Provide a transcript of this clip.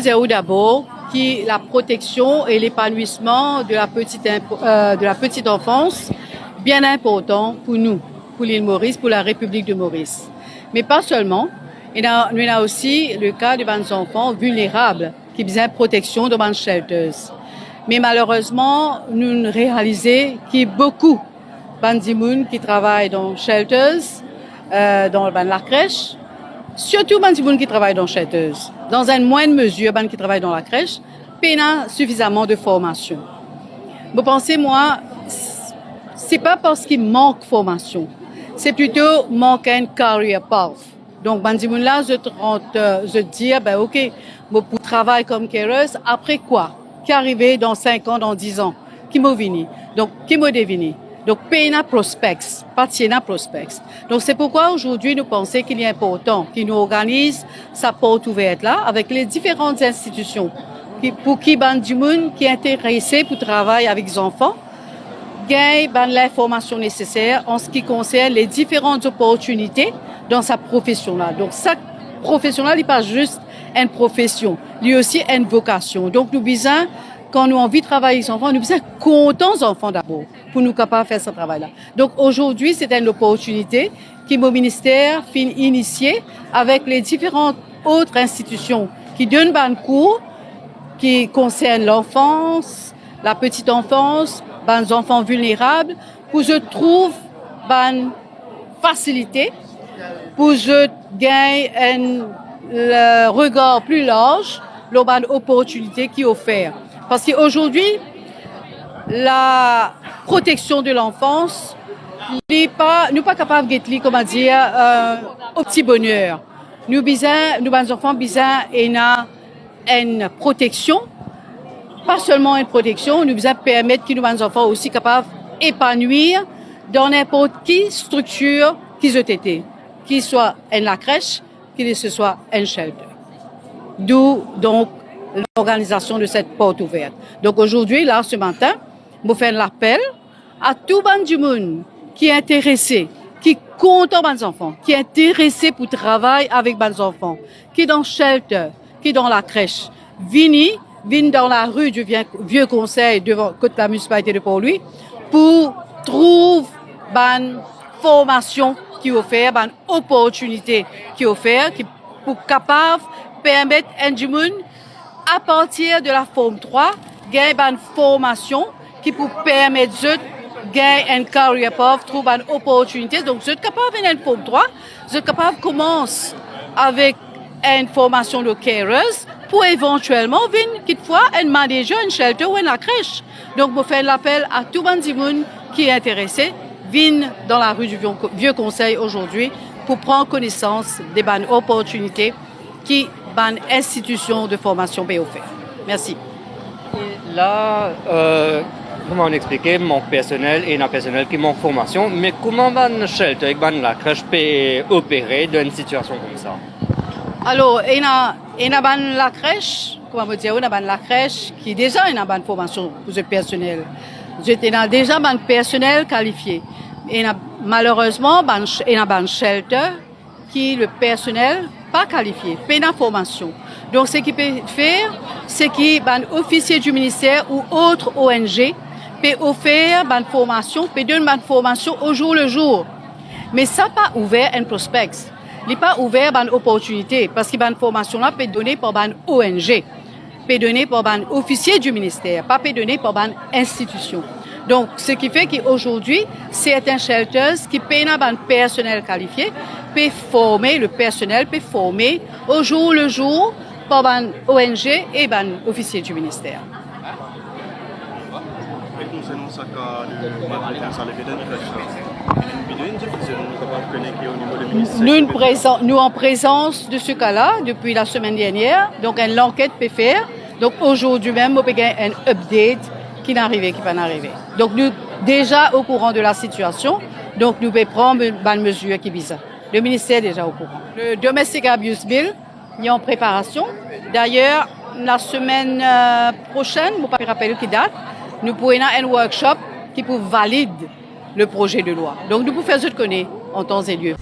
dire d'abord que la protection et l'épanouissement de la petite enfance, bien important pour nous, pour l'île Maurice, pour la République de Maurice. Mais pas seulement, nous avons aussi le cas de des enfants vulnérables qui ont besoin de protection dans les shelters. Mais malheureusement, nous réalisons qu'il y a beaucoup de gens qui travaillent dans les shelters, dans la crèche, surtout les gens qui travaillent dans les shelters. Dans une moindre mesure, les gens qui travaillent dans la crèche, pas suffisamment de formation. Vous pensez, moi, c'est pas parce qu'il manque de formation, c'est plutôt manque un career path. Donc, les là, je dis, OK, pour travailler comme careuse, après quoi? Qui arrive dans 5 ans, dans 10 ans? Qui m'a venu? Donc, qui m'a devenu? Donc, PNA prospects, pas TIENA prospects. Donc, c'est pourquoi aujourd'hui, nous pensons qu'il est important qu'il nous organise sa porte ouverte là, avec les différentes institutions, pour qui du monde qui est intéressé pour travailler avec les enfants, gagne l'information nécessaire en ce qui concerne les différentes opportunités dans sa profession là. Donc, sa profession là, il n'est pas juste une profession, il y a aussi une vocation. Donc, nous besoin, quand nous avons envie de travailler avec les enfants, nous besoin contents enfants d'abord pour nous capables de faire ce travail-là. Donc, aujourd'hui, c'est une opportunité qui mon ministère fin initié avec les différentes autres institutions qui donnent un cours qui concernent l'enfance, la petite enfance, les enfants vulnérables, pour je trouve une facilité, pour je gagne le regard plus large, l'opportunité qui est offerte. Parce qu'aujourd'hui, la protection de l'enfance n'est pas capable de comment dire, au petit bonheur. Nous enfants, besoin une protection, pas seulement une protection, nous besoin permettre que nos enfants aussi capables d'épanouir dans n'importe quelle structure qu'ils ont été, qu'il soit la crèche, qu'il ce soit un shelter. D'où donc l'organisation de cette porte ouverte. Donc aujourd'hui, là, ce matin, je fais l'appel à tout le monde qui est intéressé, qui est content des enfants, qui est intéressé pour travailler avec les enfants, qui est dans le shelter, qui est dans la crèche. Viens dans la rue du Vieux Conseil devant la municipalité de Port-Louis pour trouver une formation qui est offerte, une opportunité qui est offerte, pour capable permettre à un monde à partir de la forme 3, gagner une formation qui peut permettre de gagner un career path, trouver une opportunité. Donc, vous êtes capable de une forme 3, vous êtes capable de commencer avec une formation de careuse pour éventuellement venir, quelquefois, un manager, un shelter ou une crèche. Donc, je fais l'appel à tout le monde qui est intéressé, viennent dans la rue du Vieux Conseil aujourd'hui pour prendre connaissance des bonnes opportunités qui bonne institution de formation peut offrir. Merci. Et là, comment on expliquait, manque personnel et un personnel qui manque formation, mais comment un shelter avec la crèche peut opérer dans une situation comme ça? Alors, il y a la crèche, comment vous dire, il y a la crèche qui déjà a une bonne formation pour ce personnel. J'étais déjà un personnel qualifié. Et malheureusement, il y a un shelter qui le personnel pas qualifié, pas de formation. Donc, ce qu'il peut faire, c'est qu'un officier du ministère ou autre ONG peut offrir une formation, peut donner une formation au jour le jour. Mais ça pas ouvert un prospect. Il n'est pas ouvert une opportunité parce que une formation là peut donner par une ONG, peut donner par un officier du ministère, pas peut donner par une institution. Donc, ce qui fait qu'aujourd'hui, certains shelters qui payent un personnel qualifié peut former, le personnel peut former au jour le jour par un ONG et un officier du ministère. Nous en présence de ce cas-là depuis la semaine dernière, donc l'enquête peut faire. Donc aujourd'hui même, on peut gagner un update qui n'est arrivé, qui va arriver. Donc nous déjà au courant de la situation, donc nous pouvons prendre une mesure qui vise. Le ministère est déjà au courant. Le Domestic Abuse Bill est en préparation. D'ailleurs, la semaine prochaine, je ne peux pas rappeler qui date, nous pourrons avoir un workshop qui peut valider le projet de loi. Donc nous pouvons faire ce qu'on connaît en temps et lieu.